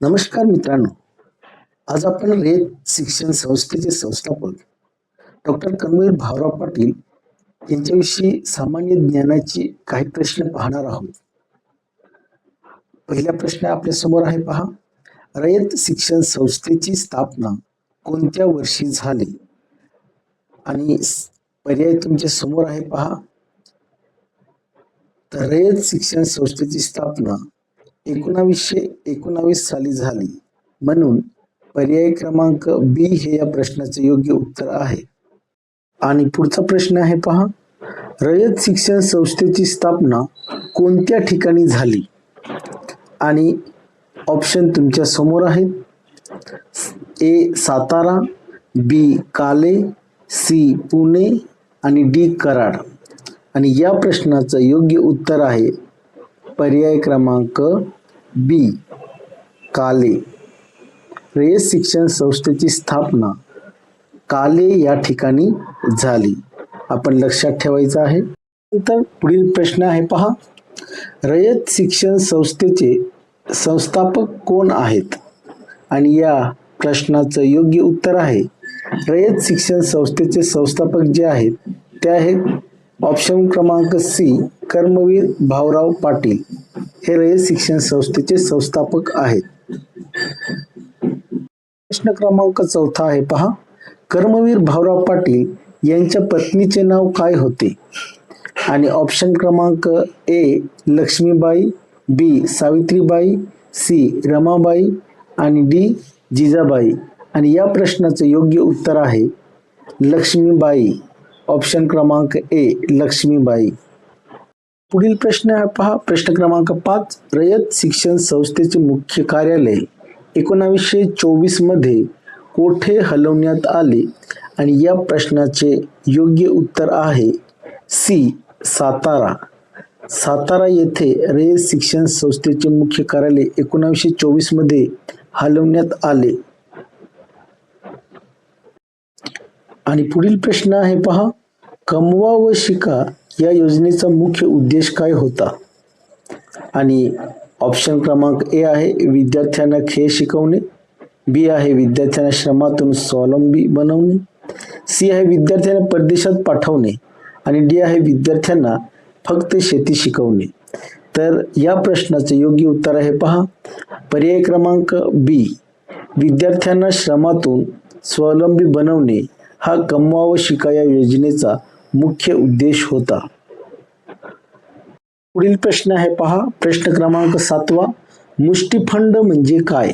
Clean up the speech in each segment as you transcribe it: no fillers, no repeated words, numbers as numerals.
नमस्कार मित्रांनो, आज आपण रयत शिक्षण संस्थेचे संस्थापक डॉक्टर कर्मवीर भाऊराव पाटील यांच्याविषयी सामान्य ज्ञानाची काही प्रश्न पाहणार आहोत. पहिला प्रश्न आपल्या समोर आहे पहा. रयत शिक्षण संस्थेची स्थापना कोणत्या वर्षी झाली? आणि पर्याय तुमच्या समोर आहे पहा. तर रयत शिक्षण संस्थेची स्थापना 1919 साली झाली, म्हणून पर्याय क्रमांक बी हे या प्रश्नाचे योग्य उत्तर आहे. आणि पुढचा प्रश्न आहे पहा. रयत शिक्षण संस्थेची स्थापना कोणत्या ठिकाणी झाली? आणि ऑप्शन तुमच्या समोर आहेत. ए सातारा, बी काले, सी पुणे आणि डी कराड. आणि या प्रश्नाचं योग्य उत्तर आहे पर्याय क्रमांक बी काले. रयत शिक्षण संस्थेची स्थापना काले या ठिकाणी झाली, आपण लक्षात ठेवायचं आहे. नंतर पुढील प्रश्न आहे पहा. रयत शिक्षण संस्थेचे संस्थापक कोण आहेत? आणि या प्रश्नाचं योग्य उत्तर आहे रयत शिक्षण संस्थेचे संस्थापक जे आहेत ते आहेत ऑप्शन क्रमांक सी कर्मवीर भाऊराव पाटील. हे रयत शिक्षण संस्थेचे संस्थापक आहेत. प्रश्न क्रमांक 4 आहे पहा. कर्मवीर भाऊराव पाटील यांच्या पत्नीचे नाव काय होते? आणि ऑप्शन क्रमांक ए लक्ष्मीबाई, बी सावित्रीबाई, सी रमाबाई आणि डी जिजाबाई. आणि या प्रश्नाचे योग्य उत्तर आहे लक्ष्मीबाई. ऑप्शन क्रमांक ए लक्ष्मीबाई. पुढील प्रश्न आहे पहा. प्रश्न क्रमांक 5. रयत शिक्षण संस्थेचे मुख्य कार्यालय 1924 मध्ये कोठे हलवण्यात आले? आणि या प्रश्नाचे योग्य उत्तर आहे सी सातारा. सातारा येथे रयत शिक्षण संस्थेचे मुख्य कार्यालय 1924 मध्ये हलवण्यात आले. आणि पुढील प्रश्न आहे पहा. कमवा व शिका या योजनेचा मुख्य उद्देश काय होता? आणि ऑप्शन क्रमांक ए आहे विद्यार्थ्यांना खेळ शिकवणे, बी आहे विद्यार्थ्यांना श्रमातून स्वावलंबी बनवणे, सी आहे विद्यार्थ्यांना परदेशात पाठवणे आणि डी आहे विद्यार्थ्यांना फक्त शेती शिकवणे. तर या प्रश्नाचे योग्य उत्तर आहे पहा पर्याय क्रमांक बी विद्यार्थ्यांना श्रमातून स्वावलंबी बनवणे हा कमवा व शिका या योजनेचा मुख्य उद्देश होता. पुढील प्रश्न आहे पहा. प्रश्न क्रमांक 7. मुष्टिफंड म्हणजे काय?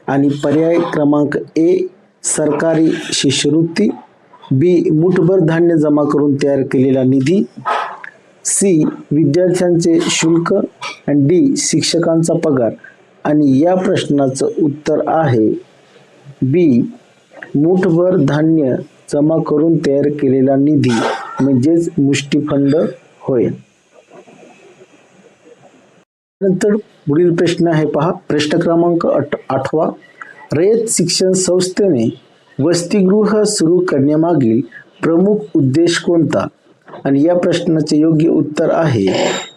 आणि पर्याय क्रमांक ए सरकारी शिष्यवृत्ती, बी मुठभर धान्य जमा करून तयार केलेला निधी, सी विद्यार्थ्यांचे शुल्क आणि डी शिक्षकांचा पगार. आणि या प्रश्नाचं उत्तर आहे बी मुठभर धान्य जमा करून तयार केलेला निधी म्हणजेच मुष्टिफंड होय. नंतर पुढील प्रश्न आहे पहा. प्रश्न क्रमांक 8. रयत शिक्षण संस्थेने वसतिगृह सुरू करण्यामागील प्रमुख उद्देश कोणता? आणि या प्रश्नाचे योग्य उत्तर आहे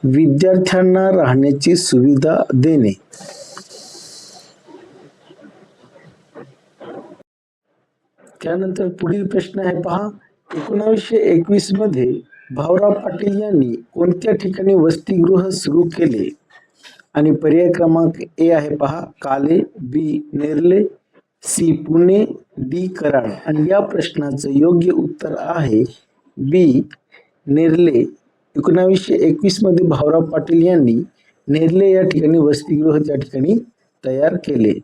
विद्यार्थ्यांना राहण्याची सुविधा देणे. त्यानंतर पुढील प्रश्न आहे पहा. 1921 मध्ये भाऊराव पाटील यांनी कोणत्या ठिकाणी वसतिगृह सुरू केले? आणि पर्याय क्रमांक ए आहे पहा काले, बी नेरले, सी पुणे, डी कराड. आणि या प्रश्नाचं योग्य उत्तर आहे बी नेरले. 1921 मध्ये भाऊराव पाटील यांनी नेरले या ठिकाणी वसतिगृह त्या ठिकाणी तयार केले.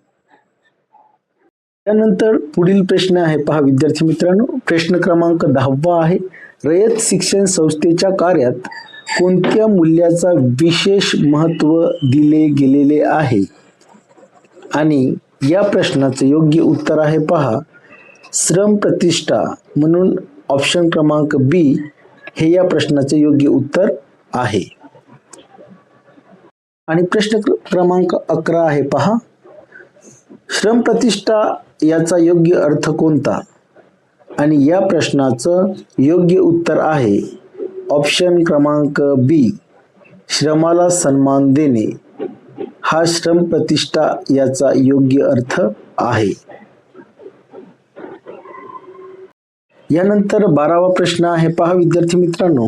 त्यानंतर पुढील प्रश्न आहे पहा विद्यार्थी मित्रांनो. प्रश्न क्रमांक 10 आहे. रयत शिक्षण संस्थेच्या कार्यात कोणत्या मूल्याचा विशेष महत्त्व दिले गेलेले आहे? आणि या प्रश्नाचे योग्य उत्तर आहे पहा श्रम प्रतिष्ठा. म्हणून ऑप्शन क्रमांक बी हे या प्रश्नाचे योग्य उत्तर आहे. आणि प्रश्न क्रमांक 11 आहे पहा. श्रम प्रतिष्ठा याचा योग्य अर्थ कोणता? आणि या प्रश्नाचं योग्य उत्तर आहे ऑप्शन क्रमांक बी श्रमाला सन्मान देणे. हा श्रम प्रतिष्ठा याचा योग्य अर्थ आहे. यानंतर 12वा प्रश्न आहे पहा विद्यार्थी मित्रांनो,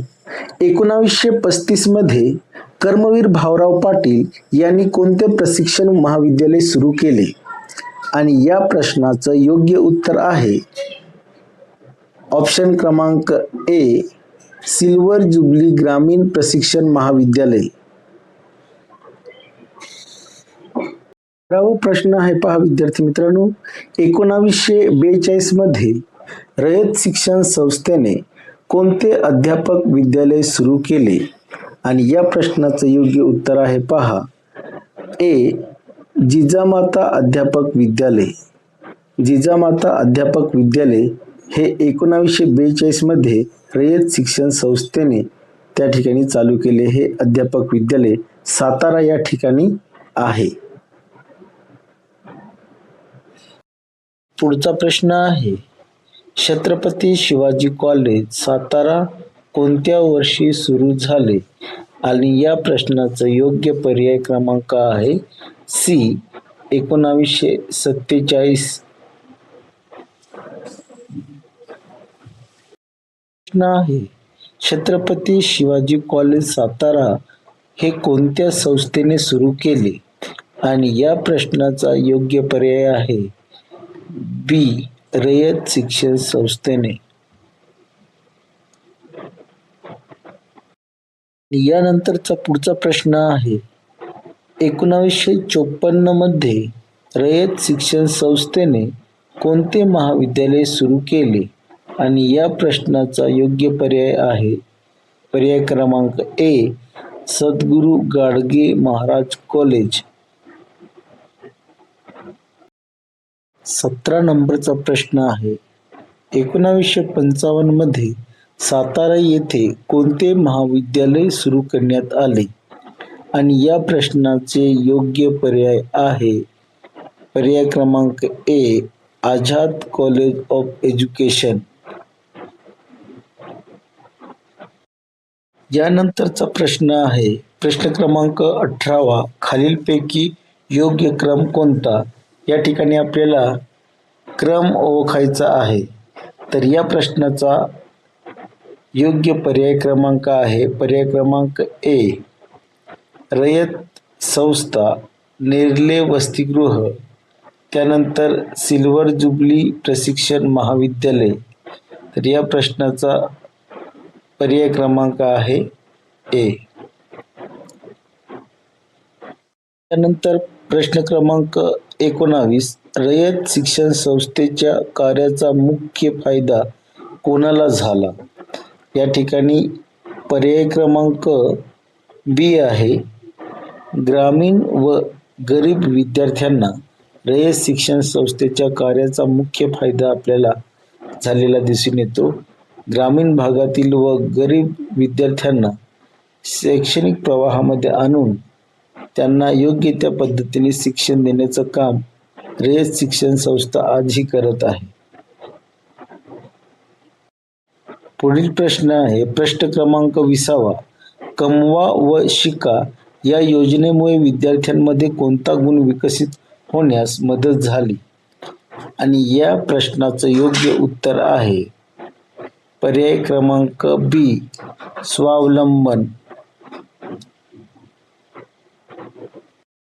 1935 मध्ये कर्मवीर भाऊराव पाटील यांनी कोणते प्रशिक्षण महाविद्यालय सुरू केले? आणि या प्रश्नाचं योग्य उत्तर आहे ऑप्शन क्रमांक ए, सिल्वर जुबली ग्रामीण प्रशिक्षण महाविद्यालय. 12वा प्रश्न आहे पहा विद्यार्थी मित्रांनो, 1942 मध्ये रयत शिक्षण संस्थेने कोणते अध्यापक विद्यालय सुरू केले? आणि या प्रश्नाचं योग्य उत्तर आहे पहा ए, जिजामाता अध्यापक विद्यालय. जिजामाता अध्यापक विद्यालय हे 1942 मध्ये रयत शिक्षण संस्थेने त्या ठिकाणी चालू केले. हे अध्यापक विद्यालय सातारा या ठिकाणी आहे. पुढचा प्रश्न आहे, छत्रपती शिवाजी कॉलेज सातारा कोणत्या वर्षी सुरू झाले? आणि या प्रश्नाचा योग्य पर्याय क्रमांक आहे सी, 1947. प्रश्न आहे, छत्रपती शिवाजी कॉलेज सातारा हे कोणत्या संस्थेने सुरू केले? आणि या प्रश्नाचा योग्य पर्याय आहे बी, रयत शिक्षण संस्थेने. यानंतरचा पुढचा प्रश्न आहे, 1954 मध्ये रयत शिक्षण संस्थेने कोणते महाविद्यालय सुरू केले? आणि या प्रश्नाचा योग्य पर्याय आहे पर्याय क्रमांक ए, सद्गुरू गाडगे महाराज कॉलेज. 17 नंबरचा प्रश्न आहे, 1955 मध्ये सातारा येथे कोणते महाविद्यालय सुरू करण्यात आले? आणि या प्रश्नाचे योग्य पर्याय आहे पर्याय क्रमांक ए, आझाद कॉलेज ऑफ एज्युकेशन. यानंतरचा प्रश्न आहे प्रश्न क्रमांक 18, खालीलपैकी योग्य क्रम कोणता? या ठिकाणी आपल्याला क्रम ओळखायचा आहे. तर या प्रश्नाचा योग्य पर्याय क्रमांक आहे पर्याय क्रमांक ए, रयत संस्था, नेर्ले वसतिगृह, त्यानंतर सिल्वर जुबली प्रशिक्षण महाविद्यालय. तर या प्रश्नाचा पर्याय क्रमांक आहे ए. त्यानंतर प्रश्न क्रमांक 19, रयत शिक्षण संस्थेच्या कार्याचा मुख्य फायदा कोणाला झाला? या ठिकाणी पर्याय क्रमांक बी आहे, ग्रामीण व गरीब विद्यार्थ्यांना रयत शिक्षण संस्थेच्या कार्याचा मुख्य फायदा आपल्याला झालेला दिसून येतो. ग्रामीण भागातील व गरीब विद्यार्थ्यांना शैक्षणिक प्रवाहामध्ये आणून त्यांना योग्य त्या पद्धतीने शिक्षण देण्याचं काम रयत शिक्षण संस्था आजही करत आहे. पुढील प्रश्न आहे प्रश्न क्रमांक 20, कमवा व शिका या योजनेमुळे विद्यार्थ्यांमध्ये कोणता गुण विकसित होण्यास मदत झाली? आणि या प्रश्नाचं योग्य उत्तर आहे पर्याय क्रमांक बी, स्वावलंबन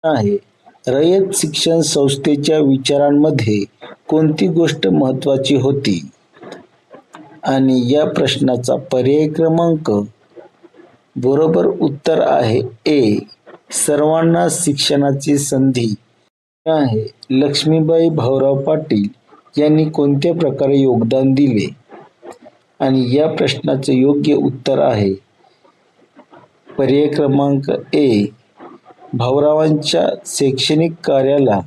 आहे. रयत शिक्षण संस्थेच्या विचारांमध्ये कोणती गोष्ट महत्त्वाची होती? आणि या प्रश्नाचा पर्याय क्रमांक बरोबर उत्तर आहे ए, सर्वांना शिक्षणाची संधी आहे. लक्ष्मीबाई भाऊराव पाटील यांनी कोणत्या प्रकारे योगदान दिले? आणि या प्रश्नाचे योग्य उत्तर आहे पर्याय क्रमांक ए, भाऊरावांच्या शैक्षणिक कार्याला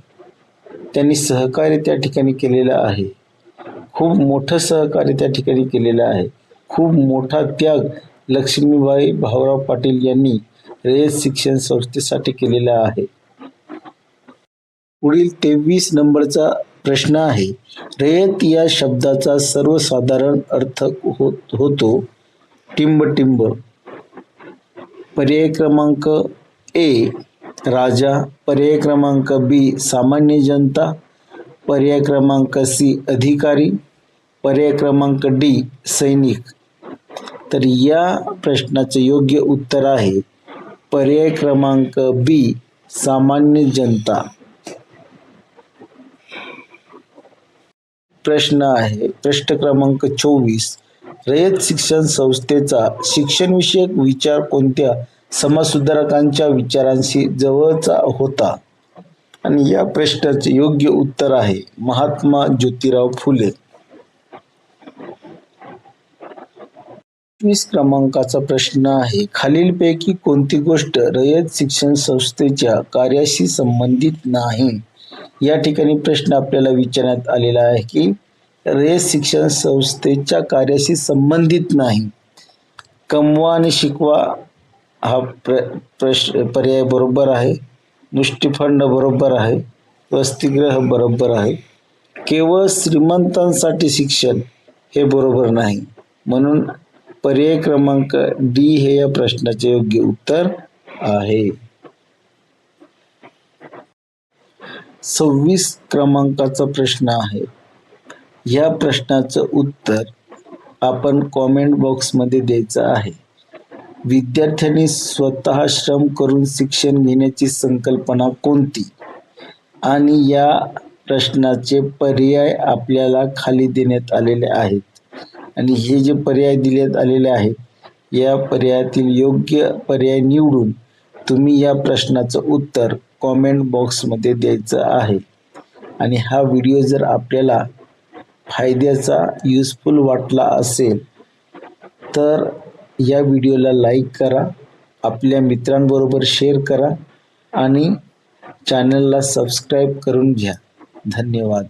त्यांनी सहकार्य त्या ठिकाणी केलेलं आहे. खूप मोठं सहकार्य त्या ठिकाणी केलेलं आहे. खूप मोठा त्याग लक्ष्मीबाई भाऊराव पाटील यांनी रयत शिक्षण संस्थेसाठी केलेला आहे. पुढील 23 नंबरचा प्रश्न आहे, रयत या शब्दाचा सर्वसाधारण अर्थ होतो टिंब टिंब. पर्याय क्रमांक ए, राजा, पर्याय क्रमांक बी सामान्य जनता, पर्याय क्रमांक सी अधिकारी, पर्याय क्रमांक डी सैनिक. तर या प्रश्नाचे योग्य उत्तर आहे पर्याय क्रमांक बी सामान्य जनता. प्रश्न आहे प्रश्न क्रमांक 24. रयत शिक्षण संस्थेचा शिक्षणविषयक विचार कोणत्या समाजसुधारकांच्या विचारांशी जवळचा होता? आणि या प्रश्नाचे योग्य उत्तर आहे महात्मा ज्योतिराव फुले. 25 क्रमांकाचा प्रश्न आहे खालीलपैकी कोणती गोष्ट रयत शिक्षण संस्थेच्या कार्याशी संबंधित नाही? या ठिकाणी प्रश्न आपल्याला विचारण्यात आलेला आहे की रयत शिक्षण संस्थेच्या कार्याशी संबंधित नाही. कमवा आणि शिकवा हा पर्याय बरोबर आहे. मुष्टिफंड बरोबर आहे. वसतिगृह बरोबर आहे. केवळ श्रीमंतांसाठी शिक्षण हे बरोबर नाही. म्हणून पर्याय क्रमांक डी हे या प्रश्नाचे योग्य उत्तर आहे. 26 क्रमांकाचा प्रश्न आहे. या प्रश्नाचं उत्तर आपण कॉमेंट बॉक्समध्ये द्यायचं आहे. विद्यार्थ्यांनी स्वतः श्रम करून शिक्षण घेण्याची संकल्पना कोणती? आणि या प्रश्नाचे पर्याय आपल्याला खाली देण्यात आलेले आहेत. आणि हे जे पर्याय देण्यात आलेले आहेत या पर्यायातील योग्य पर्याय निवडून तुम्ही या प्रश्नाचं उत्तर कॉमेंट बॉक्समध्ये द्यायचं आहे. आणि हा व्हिडिओ जर आपल्याला फायद्याचा युजफुल वाटला असेल तर या व्हिडिओला लाईक करा, आपल्या मित्रांबरोबर शेअर करा आणि चॅनलला सबस्क्राईब करून घ्या. धन्यवाद.